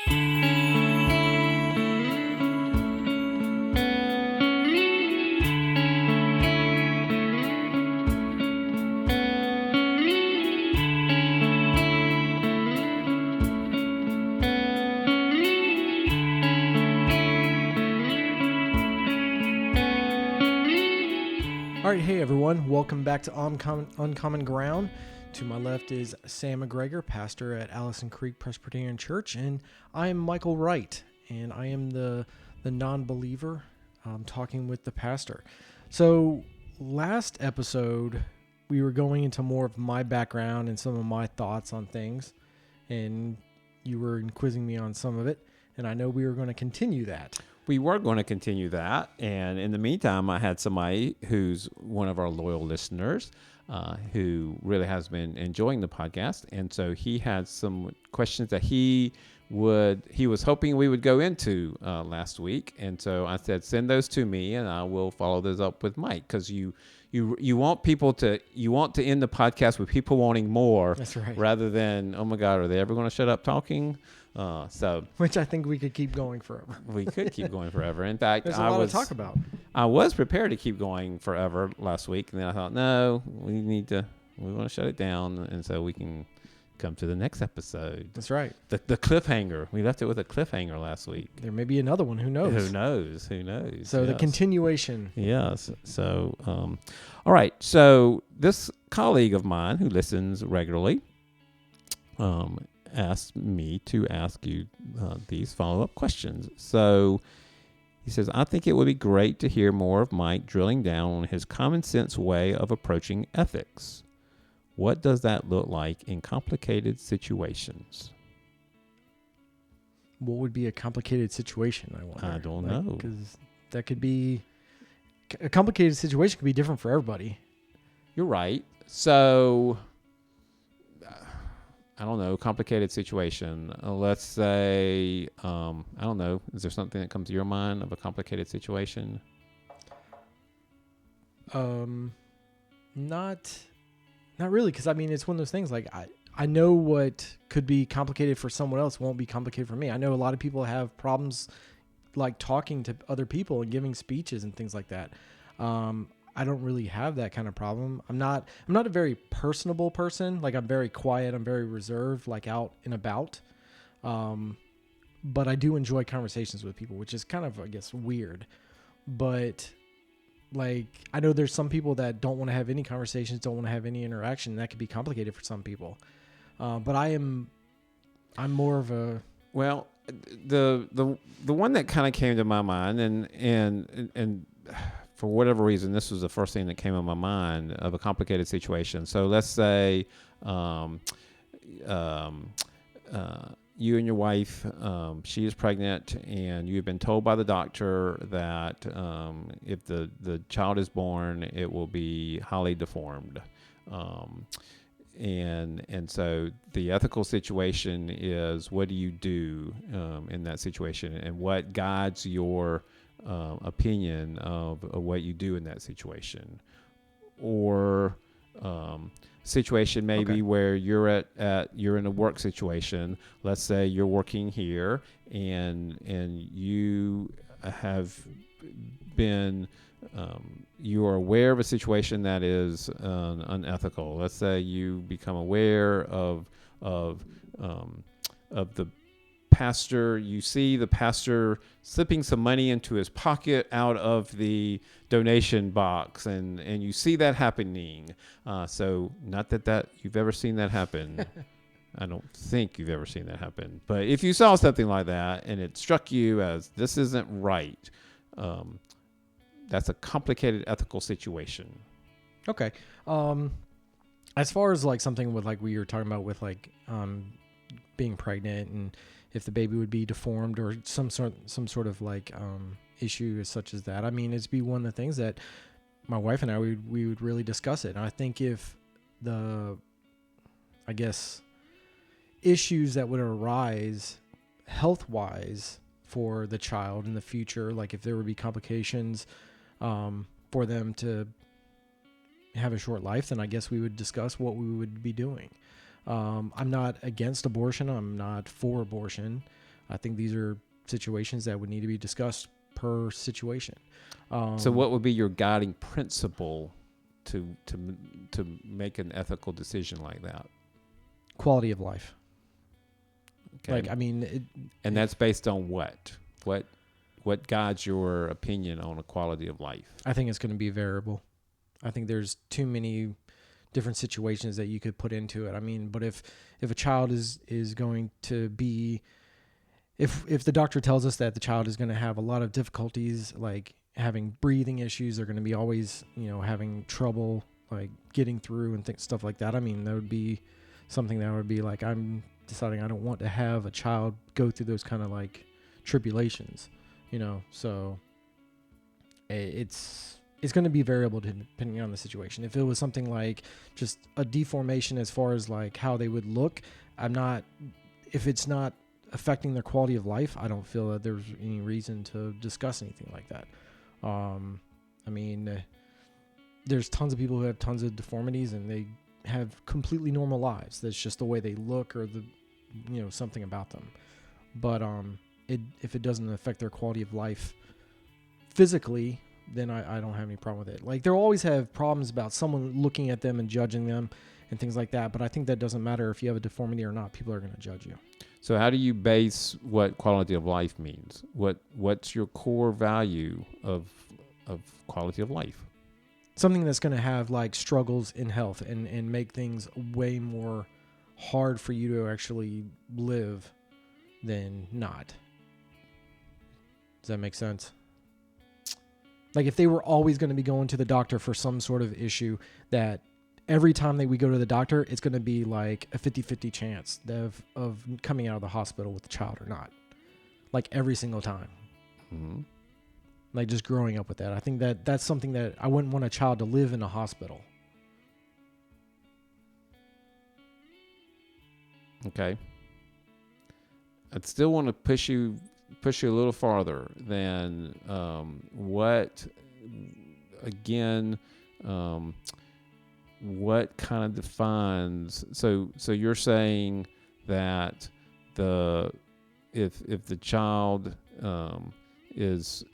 All right, hey everyone, welcome back to Uncommon Ground. To my left is Sam McGregor, pastor at Allison Creek Presbyterian Church, and I am Michael Wright, and I am the non-believer talking with the pastor. So last episode, we were going into more of my background and some of my thoughts on things, and you were quizzing me on some of it, and I know we were going to continue that. We were going to continue that, and in the meantime, I had somebody who's one of our loyal listeners who really has been enjoying the podcast, and so he had some questions that he was hoping we would go into last week, and so I said, send those to me, and I will follow those up with Mike, because you want to end the podcast with people wanting more. That's right. Rather than, oh my God, are they ever going to shut up talking? Which I think we could keep going forever. We could keep going forever. In fact, there's a lot to talk about. I was prepared to keep going forever last week, and then I thought, no, we want to shut it down, and so we can come to the next episode. That's right. The cliffhanger. We left it with a cliffhanger last week. There may be another one. Who knows? Who knows? So the continuation. Yes. So, all right. So this colleague of mine who listens regularly, asked me to ask you these follow-up questions. So he says, I think it would be great to hear more of Mike drilling down on his common sense way of approaching ethics. What does that look like in complicated situations? What would be a complicated situation, I wonder? I don't know. Because that could be... A complicated situation could be different for everybody. You're right. So... I don't know, complicated situation. Let's say, I don't know, is there something that comes to your mind of a complicated situation? Not really, because I mean, it's one of those things, like, I know what could be complicated for someone else won't be complicated for me. I know a lot of people have problems, like, talking to other people and giving speeches and things like that. I don't really have that kind of problem. I'm not a very personable person. Like, I'm very quiet. I'm very reserved, like out and about. But I do enjoy conversations with people, which is kind of, I guess, weird. But like, I know there's some people that don't want to have any conversations, don't want to have any interaction. That could be complicated for some people. But I'm more of a... Well, the one that kind of came to my mind and for whatever reason, this was the first thing that came in my mind of a complicated situation. So let's say you and your wife, she is pregnant, and you've been told by the doctor that if the child is born, it will be highly deformed. And so the ethical situation is, what do you do in that situation, and what guides your opinion of what you do in that situation? Or situation maybe where you're you're in a work situation. Let's say you're working here, and you have been you are aware of a situation that is unethical. Let's say you become aware of the pastor. You see the pastor slipping some money into his pocket out of the donation box, and you see that happening. So not that you've ever seen that happen. I don't think you've ever seen that happen. But if you saw something like that and it struck you as this isn't right, that's a complicated ethical situation. Okay. As far as like something with like we were talking about with like being pregnant, and if the baby would be deformed or some sort of like issue such as that, I mean, it'd be one of the things that my wife and I we would really discuss it. And I think if I guess issues that would arise health-wise for the child in the future, like if there would be complications for them to have a short life, then I guess we would discuss what we would be doing. I'm not against abortion. I'm not for abortion. I think these are situations that would need to be discussed per situation. So what would be your guiding principle to make an ethical decision like that? Quality of life. Okay. Like, I mean, and that's based on what? What guides your opinion on a quality of life? I think it's going to be variable. I think there's too many different situations that you could put into it. I mean, but if a child is going to be, if the doctor tells us that the child is going to have a lot of difficulties, like having breathing issues, they're going to be always, having trouble like getting through and stuff like that. I mean, that would be something that would be like, I'm deciding I don't want to have a child go through those kind of like tribulations, so it's going to be variable depending on the situation. If it was something like just a deformation as far as like how they would look, if it's not affecting their quality of life, I don't feel that there's any reason to discuss anything like that. I mean, there's tons of people who have tons of deformities and they have completely normal lives. That's just the way they look or something about them. But if it doesn't affect their quality of life physically, then I don't have any problem with it. Like, they'll always have problems about someone looking at them and judging them and things like that. But I think that doesn't matter if you have a deformity or not. People are going to judge you. So how do you base what quality of life means? What's your core value of quality of life? Something that's going to have like struggles in health and make things way more hard for you to actually live than not. Does that make sense? Like, if they were always going to be going to the doctor for some sort of issue, that every time that we go to the doctor, it's going to be like a 50-50 chance of coming out of the hospital with the child or not. Like, every single time. Mm-hmm. Like, just growing up with that. I think that's something that I wouldn't want a child to live in a hospital. Okay. I'd still want to push you a little farther than what kind of defines. So you're saying that if the child is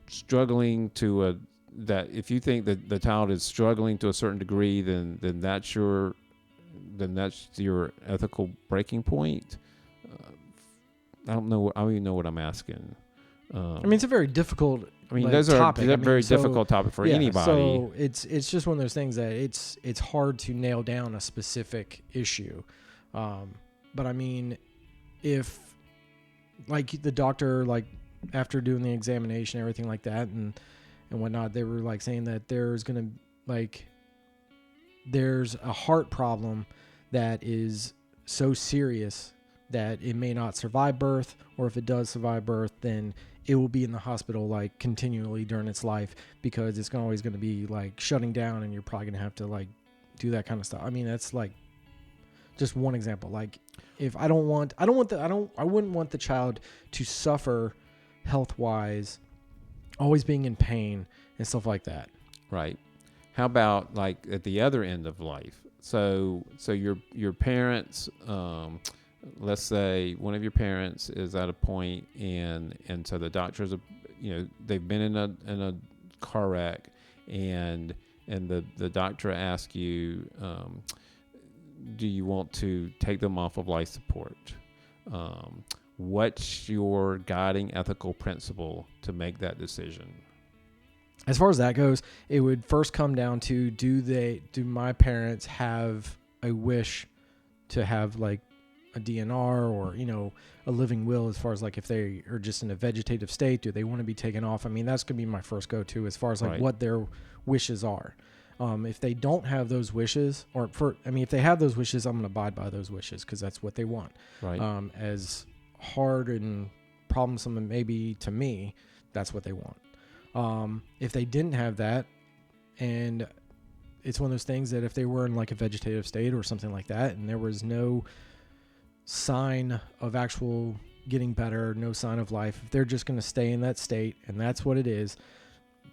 struggling that if you think that the child is struggling to a certain degree, then that's your ethical breaking point. I don't even know what I'm asking. I mean, it's a very difficult. Those topic. are very difficult topic for anybody. So it's just one of those things that it's hard to nail down a specific issue. But I mean, if like the doctor, like after doing the examination, everything like that, and whatnot, they were like saying that there's a heart problem that is so serious that it may not survive birth, or if it does survive birth, then it will be in the hospital like continually during its life, because it's always going to be like shutting down, and you're probably going to have to like do that kind of stuff. I mean, that's like just one example. Like, if I wouldn't want the child to suffer health-wise, always being in pain and stuff like that. Right. How about like at the other end of life? So your parents, let's say one of your parents is at a point, and so the doctors, they've been in a car wreck, and the doctor asks you, do you want to take them off of life support? What's your guiding ethical principle to make that decision? As far as that goes, it would first come down to, do my parents have a wish to have like a DNR or, a living will, as far as like if they are just in a vegetative state, do they want to be taken off? I mean, that's going to be my first go-to as far as like right. what their wishes are. If they don't have those wishes, if they have those wishes, I'm going to abide by those wishes because that's what they want. Right. As hard and problemsome maybe to me, that's what they want. If they didn't have that, and it's one of those things that if they were in like a vegetative state or something like that, and there was no sign of actual getting better, no sign of life, if they're just going to stay in that state and that's what it is,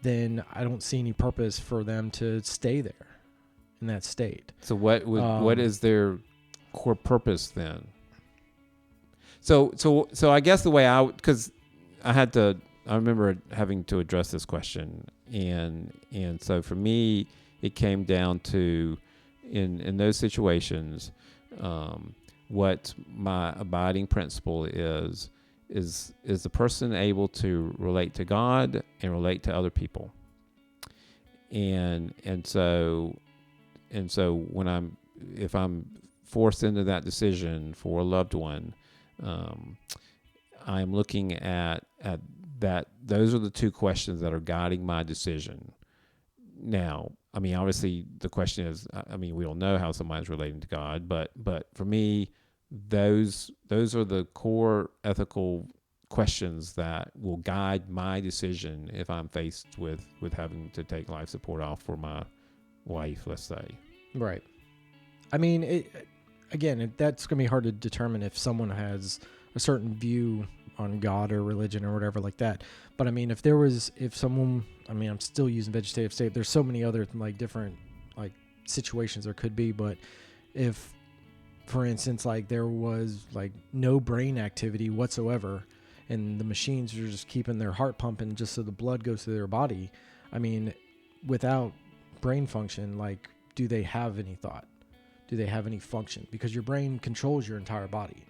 then I don't see any purpose for them to stay there in that state. So what is their core purpose then? So I guess the way because I remember having to address this question, and so for me, it came down to in those situations, what my abiding principle is the person able to relate to God and relate to other people, and so when if I'm forced into that decision for a loved one, I'm looking at that. Those are the two questions that are guiding my decision. Now, I mean, obviously, the question is, I mean, we don't know how somebody's relating to God, but for me, those are the core ethical questions that will guide my decision if I'm faced with having to take life support off for my wife, let's say. Right. I mean, that's going to be hard to determine if someone has a certain view on God or religion or whatever like that. But I mean, if someone, I mean, I'm still using vegetative state. There's so many other like different like situations there could be. But if, for instance, like there was like no brain activity whatsoever, and the machines are just keeping their heart pumping just so the blood goes to their body. I mean, without brain function, like, do they have any thought? Do they have any function? Because your brain controls your entire body.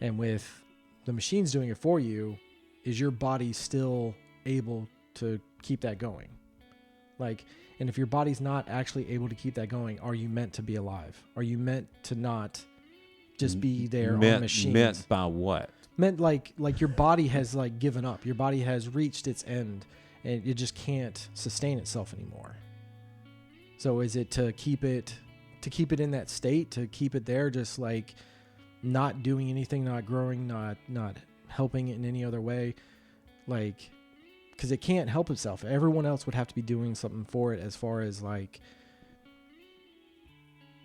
And with the machines doing it for you, is your body still able to keep that going? Like, and if your body's not actually able to keep that going, are you meant to be alive? Are you meant to not just be there on machines? Meant by what? Meant like your body has like given up. Your body has reached its end and it just can't sustain itself anymore. So is it to keep it in that state, to keep it there, just like not doing anything, not growing, not helping it in any other way? Like, because it can't help itself. Everyone else would have to be doing something for it as far as like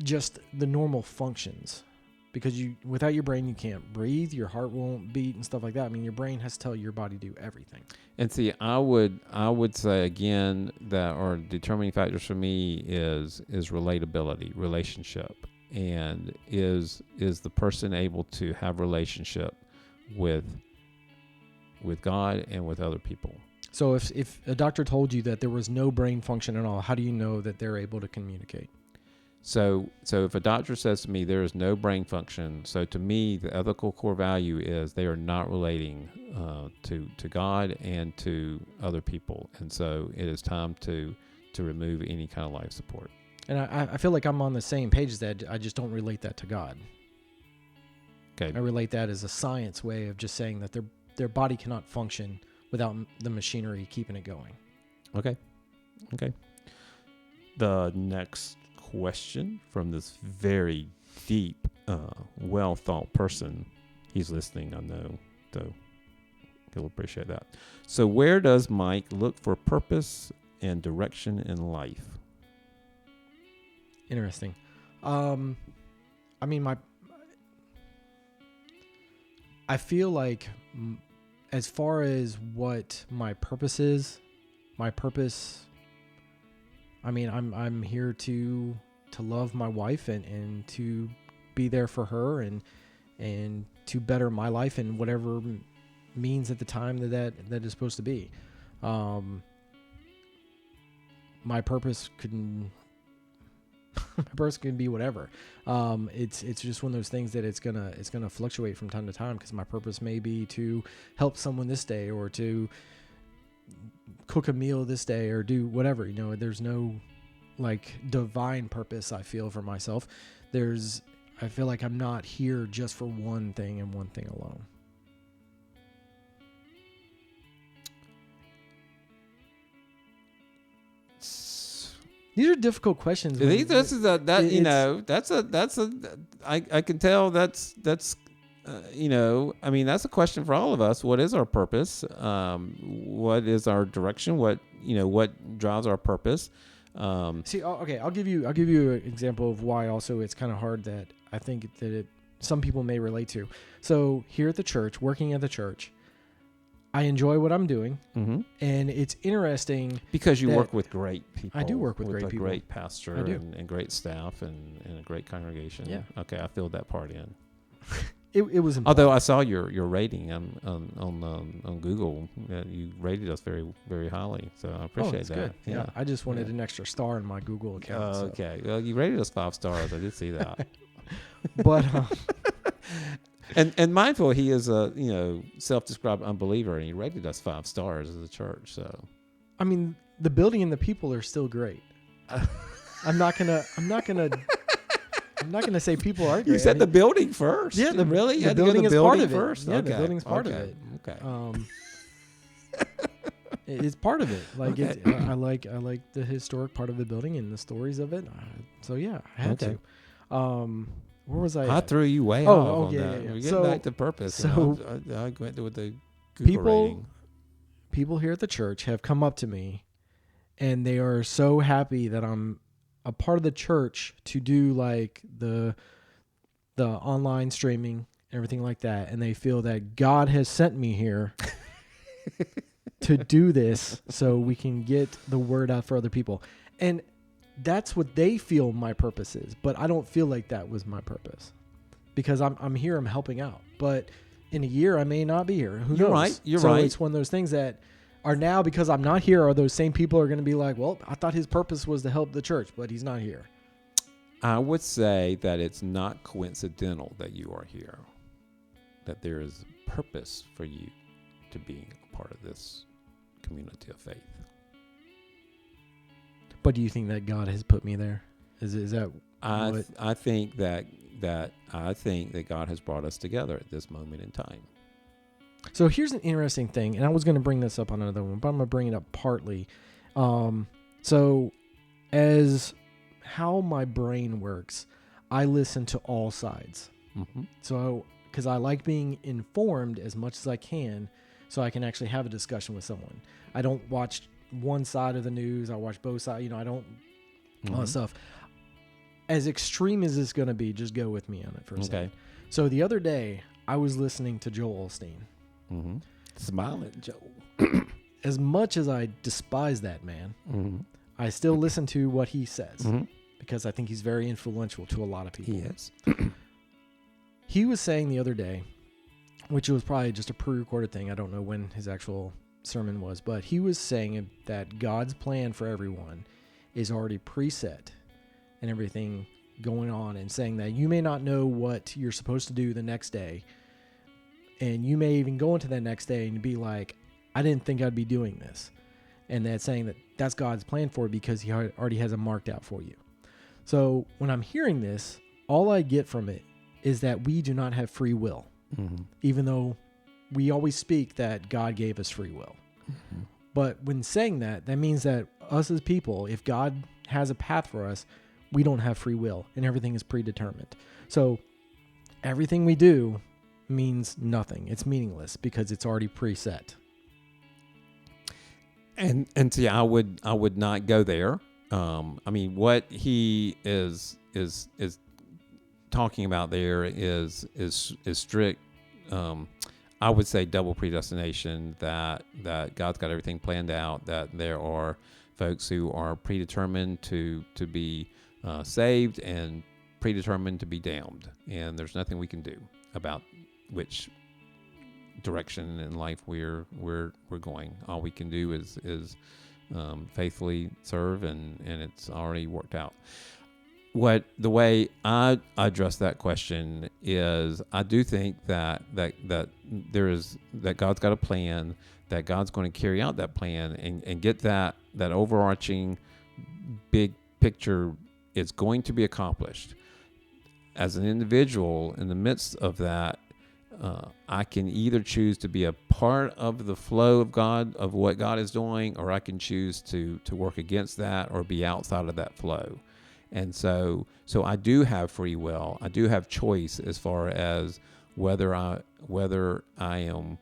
just the normal functions. Because without your brain, you can't breathe, your heart won't beat and stuff like that. I mean, your brain has to tell your body to do everything. And see, I would say again that our determining factors for me is relatability, relationship, and is the person able to have relationship with God and with other people. So if a doctor told you that there was no brain function at all, how do you know that they're able to communicate? So if a doctor says to me there is no brain function, so to me the ethical core value is they are not relating to God and to other people, and so it is time to remove any kind of life support. And I feel like I'm on the same page as that. I just don't relate that to God. Okay. I relate that as a science way of just saying that their body cannot function without the machinery keeping it going. Okay. The next question from this very deep, well thought person. He's listening, I know, so he'll appreciate that. So where does Mike look for purpose and direction in life? Interesting. I mean, I feel like as far as what my purpose is, I mean, I'm here to love my wife and to be there for her and to better my life in whatever means at the time that is supposed to be. My purpose can be whatever. It's just one of those things that it's gonna fluctuate from time to time, because my purpose may be to help someone this day, or to cook a meal this day, or do whatever. You know, there's no like divine purpose I feel for myself. I feel like I'm not here just for one thing and one thing alone. These are difficult questions. I can tell that's I mean, that's a question for all of us. What is our purpose? What is our direction? What drives our purpose? Okay, I'll give you an example of why also it's kind of hard, that I think that some people may relate to. So here at the church, working at the church, I enjoy what I'm doing, mm-hmm. and it's interesting because you work with great people. I do work with great people, great pastor, and great staff, and a great congregation. Yeah. Okay, I filled that part in. it was important. Although I saw your rating on Google, you rated us very, very highly, so I appreciate that's that. good. Yeah, I just wanted an extra star in my Google account. So. Okay, well, you rated us 5 stars. I did see that. But and mindful, he is a self-described unbeliever, and he rated us 5 stars as a church. So, I mean, the building and the people are still great. I'm not gonna say people aren't great. You said the building first. Yeah, really? The building is part of it. First? Yeah, Okay. the building's part of it. Okay. It's part of it. Like Okay. I like the historic part of the building and the stories of it. So yeah, I had to. Where was I? I threw you way Oh, off on yeah, that. yeah. We're getting So- back to purpose. so I went with the Google rating. People here at the church have come up to me, and they are so happy that I'm a part of the church to do like the online streaming, everything like that, and they feel that God has sent me here to do this so we can get the word out for other people. And that's what they feel my purpose is, but I don't feel like that was my purpose because I'm here, I'm helping out. But in a year, I may not be here. Who You're knows? right. You're so right. It's one of those things that are now, because I'm not here, are those same people are going to be like, well, I thought his purpose was to help the church, but he's not here. I would say that it's not coincidental that you are here, that there is purpose for you to be a part of this community of faith. But do you think that God has put me there? Is that what? I think that God has brought us together at this moment in time. So here's an interesting thing, and I was going to bring this up on another one, but I'm going to bring it up partly. So as how my brain works, I listen to all sides. Mm-hmm. So because I like being informed as much as I can, so I can actually have a discussion with someone. I don't watch one side of the news. I watch both sides. I don't all that stuff. As extreme as it's going to be, just go with me on it for a second. So the other day, I was listening to Joel Osteen. Mm-hmm. Smiling Joel. As much as I despise that man, Mm-hmm. I still listen to what he says Mm-hmm. because I think he's very influential to a lot of people. He is. He was saying the other day, which was probably just a pre-recorded thing. I don't know when his actual sermon was, but he was saying that God's plan for everyone is already preset and everything going on, and saying that you may not know what you're supposed to do the next day. And you may even go into that next day and be like, I didn't think I'd be doing this. And that's saying that that's God's plan for it because he already has it marked out for you. So when I'm hearing this, all I get from it is that we do not have free will, even though we always speak that God gave us free will. Mm-hmm. But when saying that, that means that us as people, if God has a path for us, we don't have free will and everything is predetermined. So everything we do means nothing. It's meaningless because it's already preset. And see, I would not go there. I mean, what he is talking about there is strict. I would say double predestination. That God's got everything planned out. That there are folks who are predetermined to be saved and predetermined to be damned, and there's nothing we can do about which direction in life we're going. All we can do is faithfully serve, and it's already worked out. The way I address that question is, I do think that God's got a plan, that God's going to carry out that plan and get that overarching big picture. It's going to be accomplished. As an individual in the midst of that, I can either choose to be a part of the flow of God, of what God is doing, or I can choose to work against that or be outside of that flow. And so I do have free will. I do have choice as far as whether I am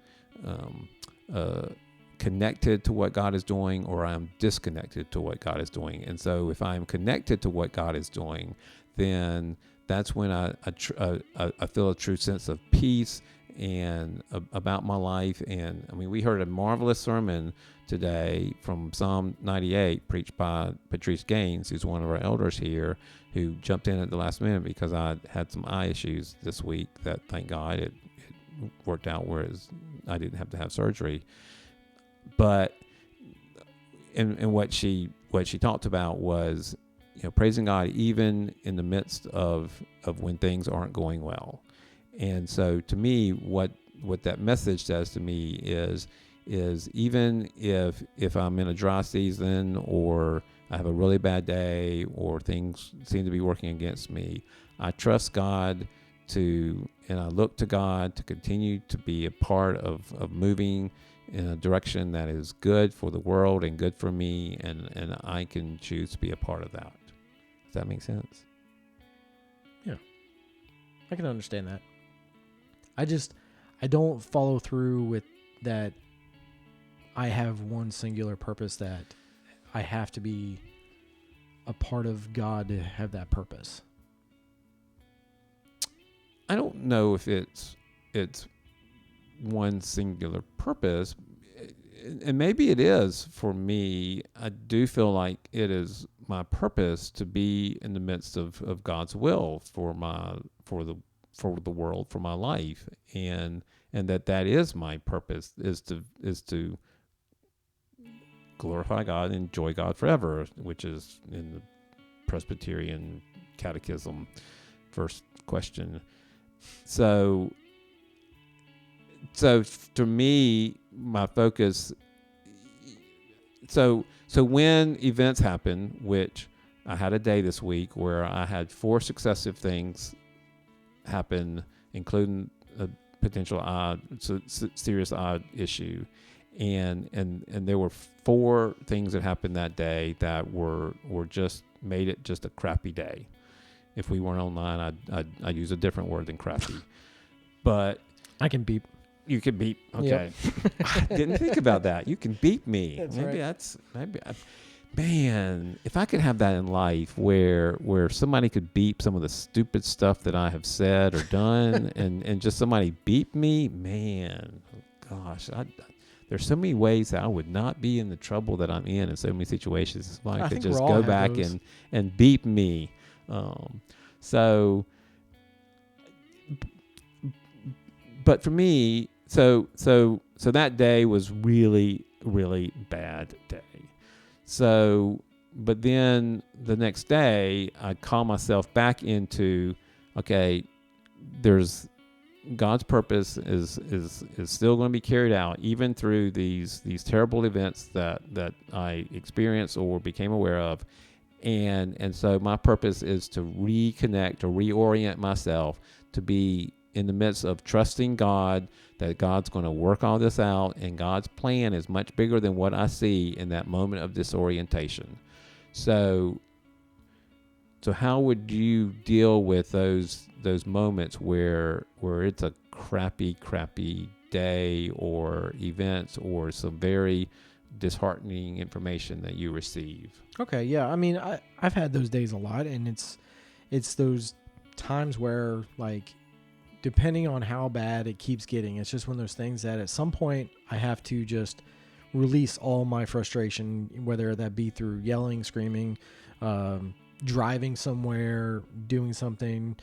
connected to what God is doing or I'm disconnected to what God is doing. And so if I'm connected to what God is doing, then that's when I feel a true sense of peace and about my life. And I mean, we heard a marvelous sermon today from Psalm 98 preached by Patrice Gaines, who's one of our elders here, who jumped in at the last minute because I had some eye issues this week that, thank God, it worked out, whereas I didn't have to have surgery. But and what she talked about was, praising God even in the midst of when things aren't going well. And so to me, what that message says to me is even if I'm in a dry season, or I have a really bad day, or things seem to be working against me, I trust God and I look to God to continue to be a part of moving in a direction that is good for the world and good for me, and I can choose to be a part of that. Does that make sense? Yeah, I can understand that. I don't follow through with that. I have one singular purpose that I have to be a part of God to have that purpose. I don't know if it's one singular purpose, and maybe it is for me. I do feel like it is my purpose to be in the midst of God's will for the world, for my life, and that is my purpose, is to glorify God and enjoy God forever, which is in the Presbyterian Catechism, first question. So to me, my focus. So when events happen, which I had a day this week where I had 4 successive things happen, including a potential serious eye issue, and there were 4 things that happened that day that were just made it just a crappy day. If we weren't online, I'd use a different word than crappy. But I can beep. You can beep. Okay. Yep. I didn't think about that. You can beep me. Man, if I could have that in life where somebody could beep some of the stupid stuff that I have said or done and just somebody beep me, man, gosh, there's so many ways that I would not be in the trouble that I'm in so many situations. Somebody could just go back and beep me. But for me, so that day was really, really bad day. So, but then the next day, I call myself back into, okay, there's God's purpose is still going to be carried out even through these terrible events that I experienced or became aware of. And so my purpose is to reconnect or reorient myself to be in the midst of trusting God, that God's going to work all this out, and God's plan is much bigger than what I see in that moment of disorientation. So how would you deal with those moments where it's a crappy day or events or some very disheartening information that you receive? Okay, yeah. I mean, I've had those days a lot, and it's those times where, like, depending on how bad it keeps getting, it's just one of those things that at some point I have to just release all my frustration, whether that be through yelling, screaming, driving somewhere, doing something,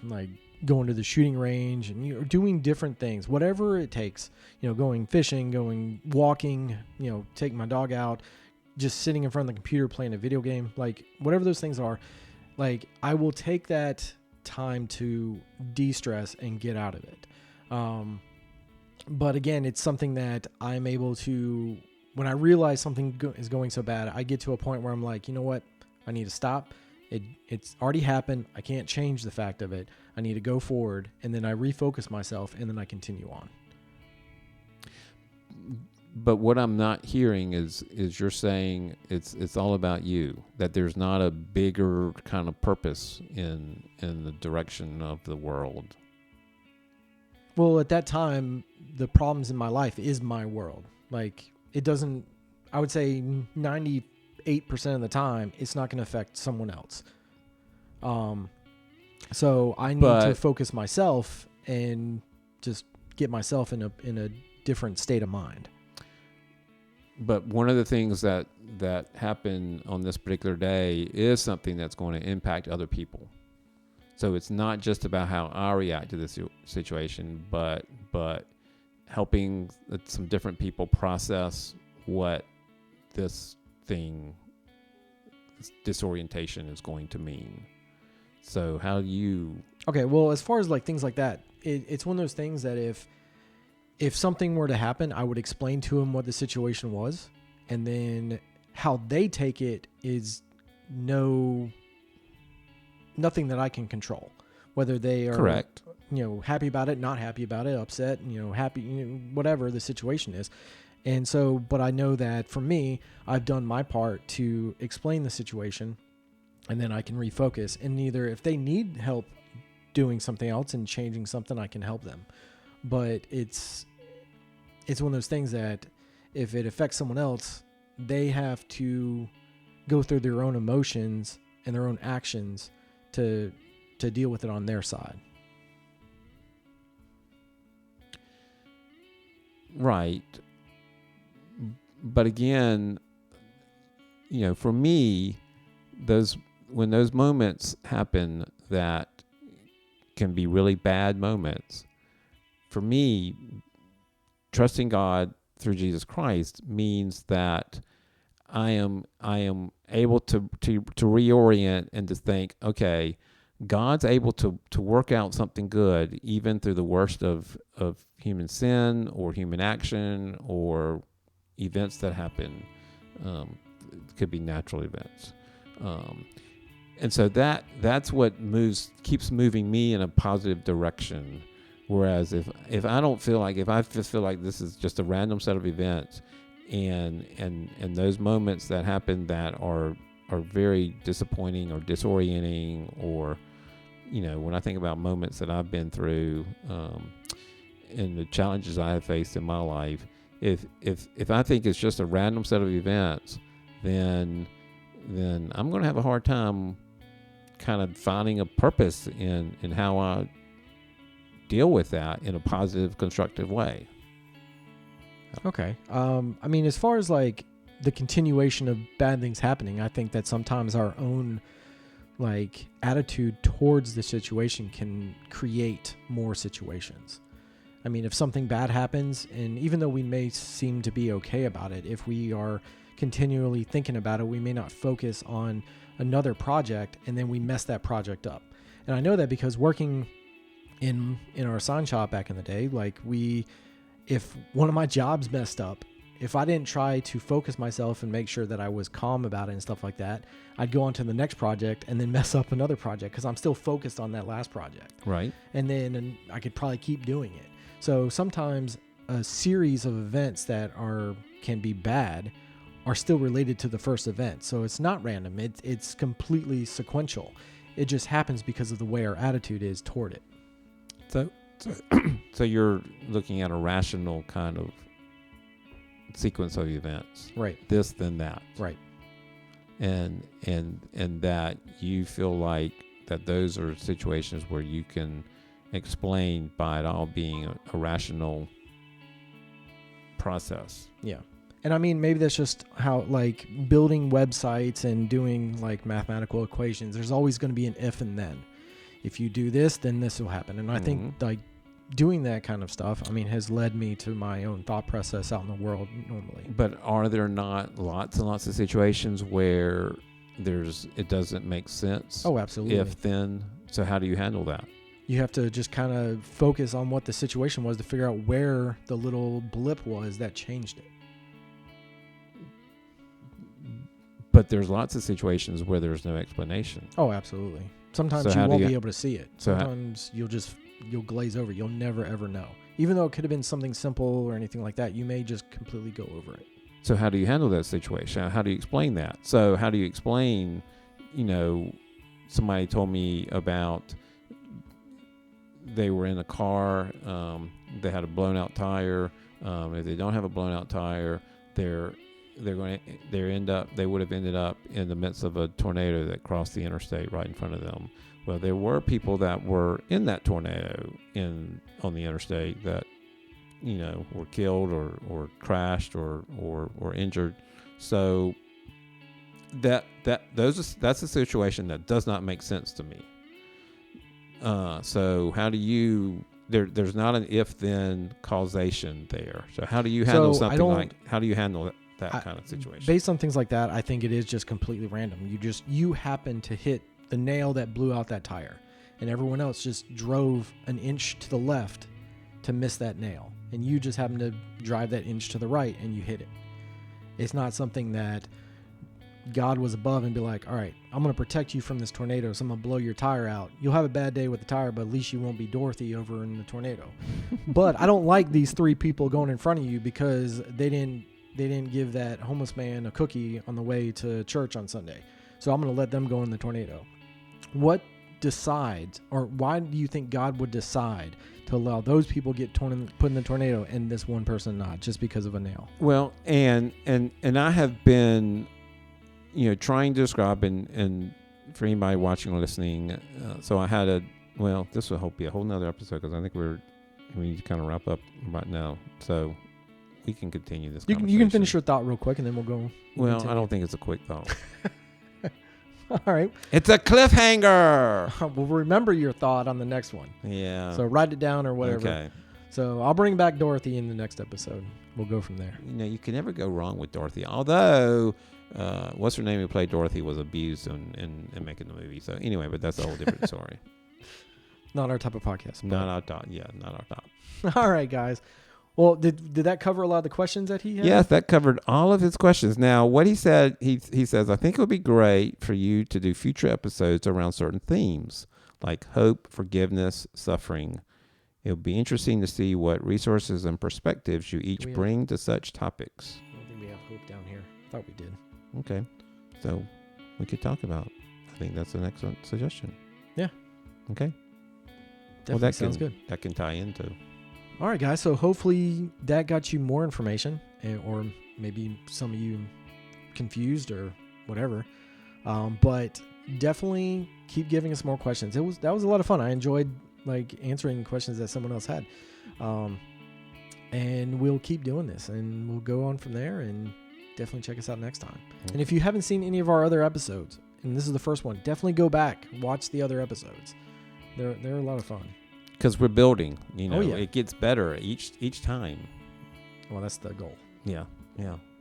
like going to the shooting range and doing different things, whatever it takes, going fishing, going walking, taking my dog out, just sitting in front of the computer playing a video game, like whatever those things are, like I will take that time to de-stress and get out of it. But again, it's something that I'm able to, when I realize something is going so bad, I get to a point where I'm like, you know what? I need to stop. It's already happened. I can't change the fact of it. I need to go forward, and then I refocus myself, and then I continue on. But what I'm not hearing is you're saying it's all about you, that there's not a bigger kind of purpose in the direction of the world. Well, at that time, the problems in my life is my world. Like, it doesn't, I would say 98% of the time, it's not going to affect someone else. So I need to focus myself and just get myself in a different state of mind. But one of the things that happened on this particular day is something that's going to impact other people. So it's not just about how I react to this situation, but helping some different people process what this disorientation is going to mean. So how do you... Okay, well, as far as like things like that, it's one of those things that if something were to happen, I would explain to them what the situation was, and then how they take it is nothing that I can control. Whether they are correct, happy about it, not happy about it, upset, happy, whatever the situation is. And so, but I know that for me, I've done my part to explain the situation, and then I can refocus. And either if they need help doing something else and changing something, I can help them. But it's one of those things that if it affects someone else, they have to go through their own emotions and their own actions to deal with it on their side. Right. But again, for me, when those moments happen that can be really bad moments, for me, trusting God through Jesus Christ means that I am able to reorient and to think, okay, God's able to work out something good even through the worst of human sin or human action or events that happen. Could be natural events. And so that's what keeps moving me in a positive direction. Whereas if I don't feel like, if I just feel like this is just a random set of events and those moments that happen that are very disappointing or disorienting, or when I think about moments that I've been through and the challenges I have faced in my life, if I think it's just a random set of events, then I'm going to have a hard time kind of finding a purpose in how I deal with that in a positive, constructive way. Okay. I mean, as far as like the continuation of bad things happening, I think that sometimes our own like attitude towards the situation can create more situations. I mean, if something bad happens, and even though we may seem to be okay about it, if we are continually thinking about it, we may not focus on another project, and then we mess that project up. And I know that because working in our sign shop back in the day, like if one of my jobs messed up, if I didn't try to focus myself and make sure that I was calm about it and stuff like that, I'd go on to the next project and then mess up another project because I'm still focused on that last project. Right. And I could probably keep doing it. So sometimes a series of events that can be bad are still related to the first event. So it's not random. It's completely sequential. It just happens because of the way our attitude is toward it. So you're looking at a rational kind of sequence of events. Right. This, then that. Right. And that you feel like that those are situations where you can explain by it all being a rational process. Yeah. And I mean, maybe that's just how, like, building websites and doing like mathematical equations, there's always going to be an if and then. If you do this, then this will happen. And I think like doing that kind of stuff, I mean, has led me to my own thought process out in the world normally. But are there not lots and lots of situations where it doesn't make sense? Oh, absolutely. If then, so how do you handle that? You have to just kind of focus on what the situation was to figure out where the little blip was that changed it. But there's lots of situations where there's no explanation. Oh, absolutely. Sometimes you won't be able to see it. Sometimes you'll glaze over. You'll never, ever know. Even though it could have been something simple or anything like that, you may just completely go over it. So how do you handle that situation? How do you explain that? So how do you explain, somebody told me about they were in a car, they had a blown out tire. If they don't have a blown out tire, they would have ended up in the midst of a tornado that crossed the interstate right in front of them. Well, there were people that were in that tornado on the interstate that, were killed or crashed or injured. So that's a situation that does not make sense to me. So how do you? There's not an if-then causation there. So how do you handle how do you handle that kind of situation? Based on things like that, I think it is just completely random. You happen to hit the nail that blew out that tire, and everyone else just drove an inch to the left to miss that nail, and you just happen to drive that inch to the right and you hit it. It's not something that God was above and be like, all right, I'm going to protect you from this tornado, so I'm going to blow your tire out. You'll have a bad day with the tire, but at least you won't be Dorothy over in the tornado. But I don't like these 3 people going in front of you because they didn't give that homeless man a cookie on the way to church on Sunday. So I'm going to let them go in the tornado. What decides, or why do you think God would decide to allow those people get put in the tornado and this one person not, just because of a nail? Well, and I have been trying to describe, and for anybody watching or listening, so I had this will hope be a whole nother episode, because I think we need to kind of wrap up right now, so we can continue this conversation. You can finish your thought real quick, and then we'll go. Well, continue. I don't think it's a quick thought. All right. It's a cliffhanger. We'll remember your thought on the next one. Yeah. So write it down or whatever. Okay. So I'll bring back Dorothy in the next episode. We'll go from there. You can never go wrong with Dorothy, although what's her name who played Dorothy was abused in making the movie. So anyway, but that's a whole different story. Not our type of podcast. Not our top. Yeah, not our top. All right, guys. Well, did that cover a lot of the questions that he had? Yes, that covered all of his questions. Now, what he said, he says, I think it would be great for you to do future episodes around certain themes like hope, forgiveness, suffering. It would be interesting to see what resources and perspectives you each bring to such topics. I don't think we have hope down here. I thought we did. Okay. So we could talk about it. I think that's an excellent suggestion. Yeah. Okay. Definitely that sounds good. That can tie into. All right, guys. So hopefully that got you more information, or maybe some of you confused or whatever. But definitely keep giving us more questions. That was a lot of fun. I enjoyed answering questions that someone else had. And we'll keep doing this, and we'll go on from there, and definitely check us out next time. Okay. And if you haven't seen any of our other episodes, and this is the first one, definitely go back, watch the other episodes. They're a lot of fun. Because we're building, It gets better each time. Well, that's the goal. Yeah.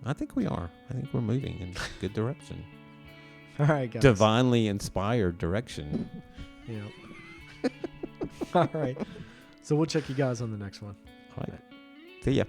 I think we are. I think we're moving in a good direction. All right, guys. Divinely inspired direction. Yeah. All right. So we'll check you guys on the next one. All right. See ya.